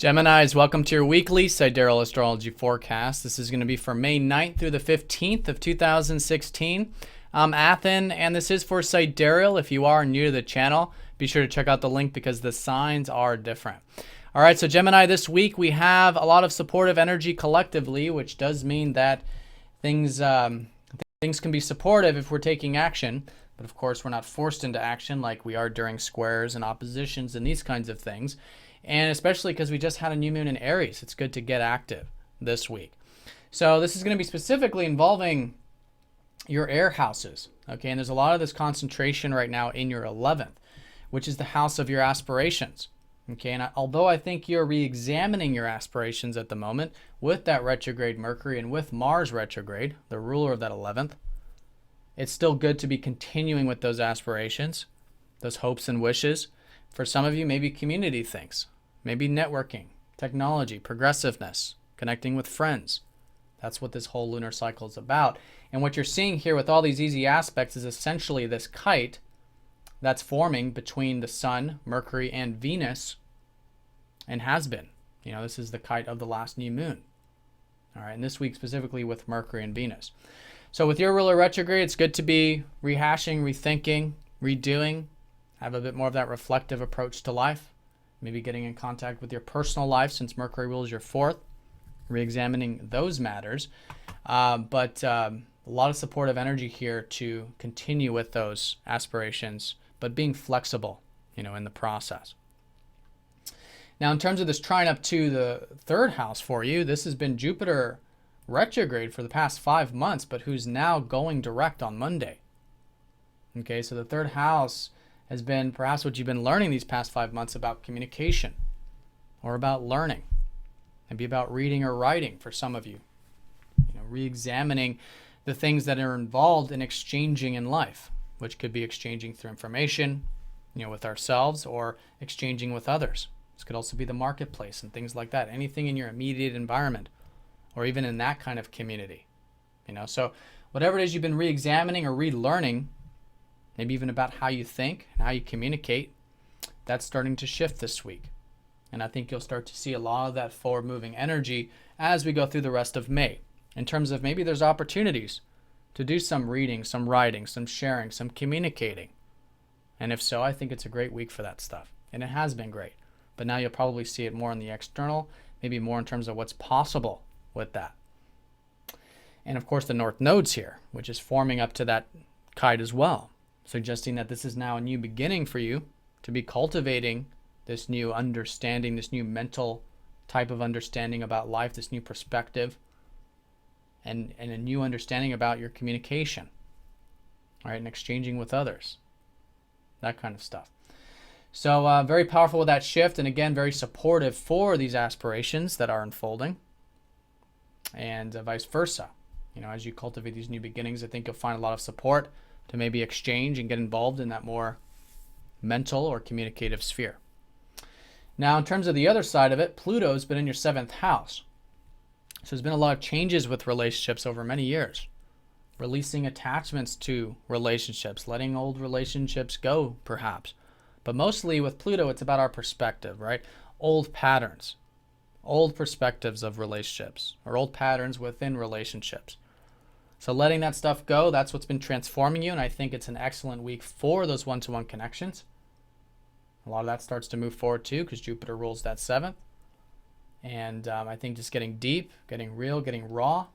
Geminis, welcome to your weekly Sidereal Astrology forecast. This is going to be for May 9th through the 15th of 2016. I'm Athen, and this is for Sidereal. If you are new to the channel, be sure to check out the link because the signs are different. All right, so Gemini, this week we have a lot of supportive energy collectively, which does mean that things can be supportive if we're taking action. But of course, we're not forced into action like we are during squares and oppositions and these kinds of things. And especially because we just had a new moon in Aries, it's good to get active this week. So this is going to be specifically involving your air houses. Okay, and there's a lot of this concentration right now in your 11th, which is the house of your aspirations. Okay, and although I think you're re-examining your aspirations at the moment with that retrograde Mercury and with Mars retrograde, the ruler of that 11th, it's still good to be continuing with those aspirations, those hopes and wishes. For some of you, maybe community things, maybe networking, technology, progressiveness, connecting with friends. That's what this whole lunar cycle is about. And what you're seeing here with all these easy aspects is essentially this kite that's forming between the Sun, Mercury, and Venus, and has been. You know, this is the kite of the last new moon. All right, and this week specifically with Mercury and Venus. So with your ruler retrograde, it's good to be rehashing, rethinking, redoing, have a bit more of that reflective approach to life, maybe getting in contact with your personal life since Mercury rules your 4th, re-examining those matters. But a lot of supportive energy here to continue with those aspirations, but being flexible, in the process. Now, in terms of this trine up to the 3rd house for you, this has been Jupiter retrograde for the past 5 months, but who's now going direct on Monday. Okay, so the 3rd house has been perhaps what you've been learning these past 5 months about communication or about learning, maybe about reading or writing for some of you, re-examining the things that are involved in exchanging in life, which could be exchanging through information, with ourselves or exchanging with others. This could also be the marketplace and things like that, anything in your immediate environment or even in that kind of community, so whatever it is you've been re-examining or relearning, maybe even about how you think and how you communicate, that's starting to shift this week. And I think you'll start to see a lot of that forward-moving energy as we go through the rest of May, in terms of maybe there's opportunities to do some reading, some writing, some sharing, some communicating. And if so, I think it's a great week for that stuff. And it has been great. But now you'll probably see it more in the external, maybe more in terms of what's possible with that. And of course, the North Node's here, which is forming up to that kite as well, suggesting that this is now a new beginning for you to be cultivating this new understanding, this new mental type of understanding about life, this new perspective, and a new understanding about your communication, all right, and exchanging with others, that kind of stuff. So very powerful with that shift, and again, very supportive for these aspirations that are unfolding, and vice versa. As you cultivate these new beginnings, I think you'll find a lot of support to maybe exchange and get involved in that more mental or communicative sphere. Now, in terms of the other side of it, Pluto's been in your 7th house. So there's been a lot of changes with relationships over many years. Releasing attachments to relationships, letting old relationships go, perhaps. But mostly with Pluto, it's about our perspective, right? Old patterns, old perspectives of relationships, or old patterns within relationships. So letting that stuff go, that's what's been transforming you, and I think it's an excellent week for those one-to-one connections. A lot of that starts to move forward too, because Jupiter rules that 7th. And I think just getting deep, getting real, getting raw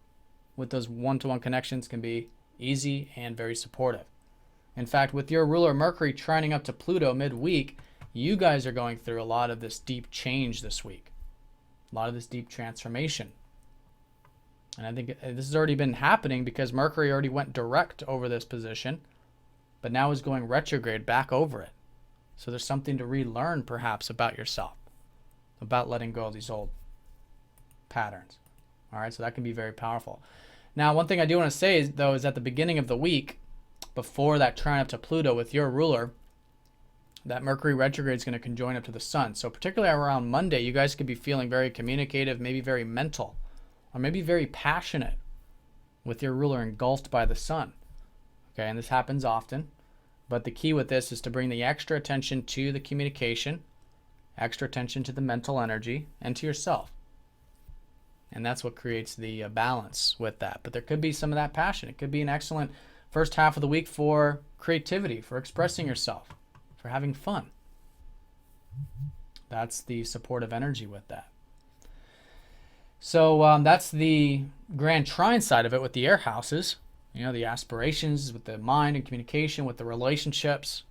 with those one-to-one connections can be easy and very supportive. In fact, with your ruler Mercury trining up to Pluto midweek, you guys are going through a lot of this deep change this week, a lot of this deep transformation. And I think this has already been happening because Mercury already went direct over this position, but now is going retrograde back over it. So there's something to relearn perhaps about yourself, about letting go of these old patterns. All right, so that can be very powerful. Now, one thing I do want to say is, though, is at the beginning of the week, before that trine up to Pluto with your ruler, that Mercury retrograde is going to conjoin up to the Sun. So particularly around Monday, you guys could be feeling very communicative, maybe very mental, or maybe very passionate with your ruler engulfed by the Sun. Okay, and this happens often. But the key with this is to bring the extra attention to the communication extra attention to the mental energy and to yourself. And that's what creates the balance with that. But there could be some of that passion. It could be an excellent first half of the week for creativity, for expressing yourself, for having fun. That's the supportive energy with that. So that's the grand trine side of it with the air houses. You know, the aspirations with the mind and communication, with the relationships.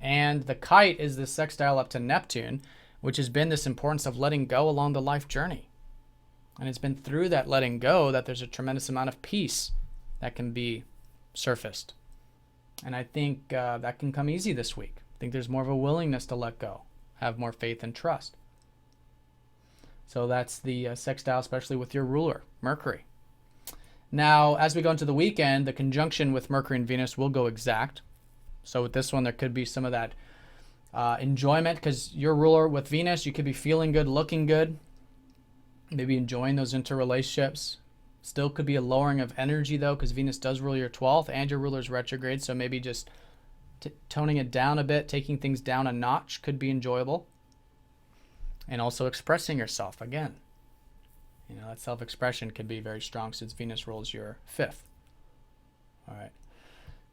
And the kite is the sextile up to Neptune, which has been this importance of letting go along the life journey. And it's been through that letting go that there's a tremendous amount of peace that can be surfaced. And I think that can come easy this week. I think there's more of a willingness to let go, have more faith and trust. So that's the sextile, especially with your ruler, Mercury. Now, as we go into the weekend, the conjunction with Mercury and Venus will go exact. So with this one, there could be some of that enjoyment, because your ruler with Venus, you could be feeling good, looking good, maybe enjoying those interrelationships. Still could be a lowering of energy, though, because Venus does rule your 12th and your ruler's retrograde. So maybe just toning it down a bit, taking things down a notch could be enjoyable. And also expressing yourself again. You know, that self-expression could be very strong since Venus rules your 5th. All right.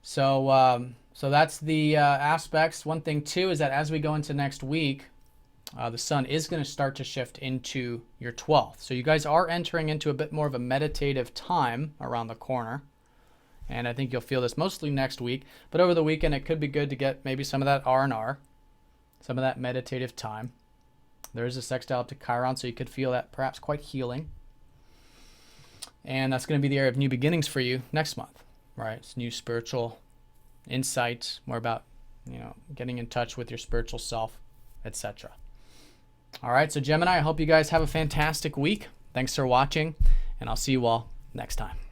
So so that's the aspects. One thing, too, is that as we go into next week, the sun is going to start to shift into your 12th. So you guys are entering into a bit more of a meditative time around the corner. And I think you'll feel this mostly next week. But over the weekend, it could be good to get maybe some of that R&R, some of that meditative time. There is a sextile up to Chiron, so you could feel that perhaps quite healing. And that's going to be the area of new beginnings for you next month, right? It's new spiritual insight, more about, you know, getting in touch with your spiritual self, etc. All right, so Gemini, I hope you guys have a fantastic week. Thanks for watching, and I'll see you all next time.